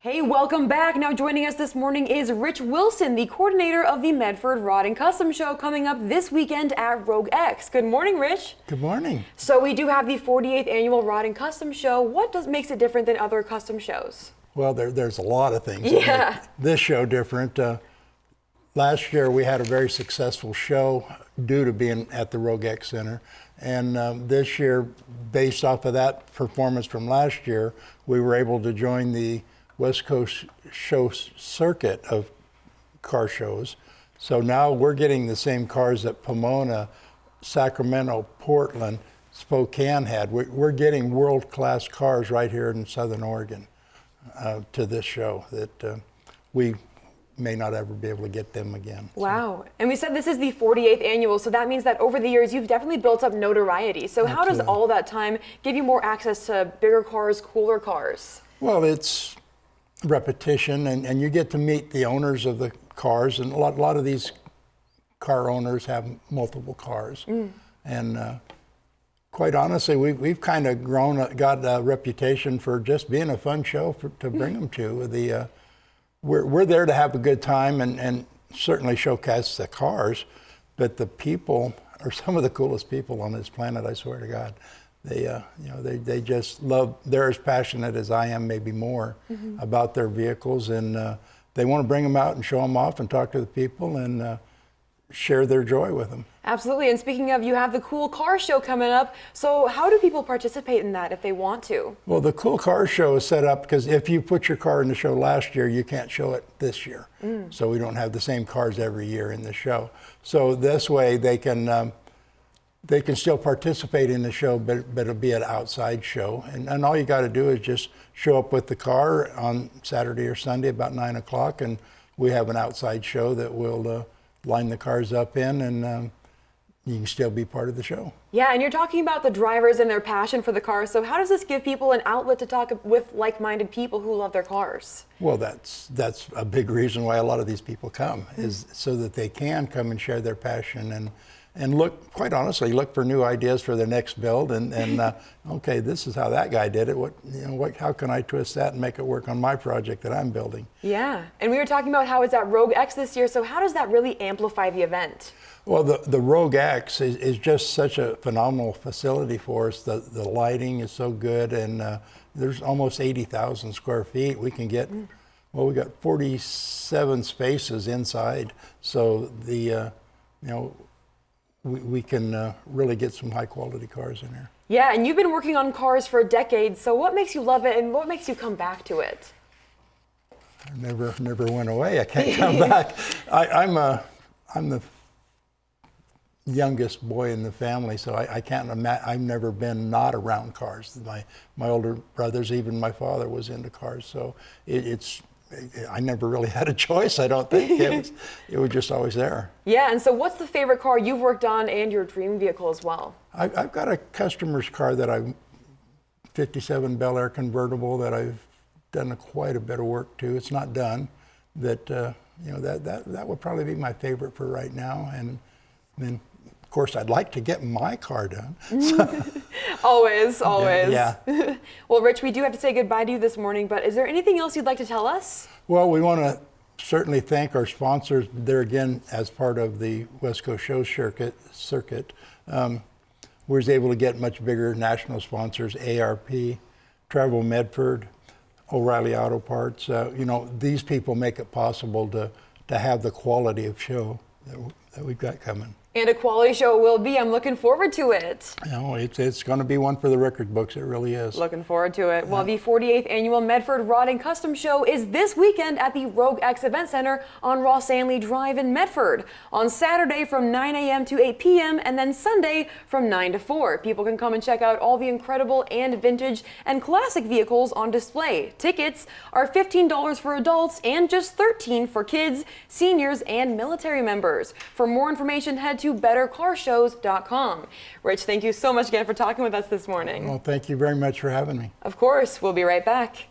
Hey, welcome back. Now joining us this morning is Rich Wilson, the coordinator of the Medford Rod and Custom Show coming up this weekend at Rogue X. Good morning, Rich. Good morning. So we do have the 48th annual Rod and Custom Show. What makes it different than other custom shows? Well, there's a lot of things Yeah. that make this show different. Last year we had a very successful show due to being at the Rogue X Center. And this year, based off of that performance from last year, we were able to join the West Coast show circuit of car shows. So now we're getting the same cars that Pomona, Sacramento, Portland, Spokane had. We're getting world-class cars right here in Southern Oregon to this show that we may not ever be able to get them again. Wow. And we said this is the 48th annual, so that means that over the years you've definitely built up notoriety. So how does all that time give you more access to bigger cars, cooler cars? Well, it's repetition, and you get to meet the owners of the cars, and a lot of these car owners have multiple cars. And quite honestly, we've kind of got a reputation for just being a fun show to bring them to. We're there to have a good time and certainly showcase the cars, but the people are some of the coolest people on this planet, I swear to God. They just love, they're as passionate as I am, maybe more, about their vehicles, and they want to bring them out and show them off and talk to the people and share their joy with them. Absolutely. And speaking of, you have the Cool Car Show coming up. So how do people participate in that if they want to? Well, the Cool Car Show is set up because if you put your car in the show last year, you can't show it this year. So we don't have the same cars every year in the show. So this way they can still participate in the show, but it'll be an outside show. And all you got to do is just show up with the car on Saturday or Sunday about 9 o'clock, and we have an outside show that will line the cars up in, and you can still be part of the show. Yeah, and you're talking about the drivers and their passion for the cars. So how does this give people an outlet to talk with like-minded people who love their cars? Well, that's a big reason why a lot of these people come, is so that they can come and share their passion and look, quite honestly, look for new ideas for their next build, and okay, this is how that guy did it. How can I twist that and make it work on my project that I'm building? Yeah, and we were talking about how it's at Rogue X this year. So how does that really amplify the event? Well, the Rogue X is just such a phenomenal facility for us. The lighting is so good, and there's almost 80,000 square feet. We can get, well, we got 47 spaces inside, so we can really get some high quality cars in here. Yeah, and you've been working on cars for decades, so what makes you love it and what makes you come back to it? I never went away. I can't come back. I'm the youngest boy in the family, so I can't imagine. I've never been not around cars. My older brothers, even my father, was into cars, so I never really had a choice, I don't think. It was just always there. Yeah, and so what's the favorite car you've worked on and your dream vehicle as well? I've got a customer's car that 57 Bel Air convertible that I've done quite a bit of work to. It's not done, but that would probably be my favorite for right now. And then, of course, I'd like to get my car done. Always. Yeah. Well, Rich, we do have to say goodbye to you this morning, but is there anything else you'd like to tell us? Well, we want to certainly thank our sponsors there again as part of the West Coast Show circuit. We was able to get much bigger national sponsors, ARP, Travel Medford, O'Reilly Auto Parts. These people make it possible to have the quality of show that we've got coming. And a quality show it will be. I'm looking forward to it. It's going to be one for the record books. It really is. Looking forward to it. Well, the 48th annual Medford Rod and Custom Show is this weekend at the Rogue X Event Center on Ross Anley Drive in Medford. On Saturday from 9 a.m. to 8 p.m. and then Sunday from 9 to 4. People can come and check out all the incredible and vintage and classic vehicles on display. Tickets are $15 for adults and just $13 for kids, seniors, and military members. For more information, head to bettercarshows.com. Rich, thank you so much again for talking with us this morning. Well, thank you very much for having me. Of course, we'll be right back.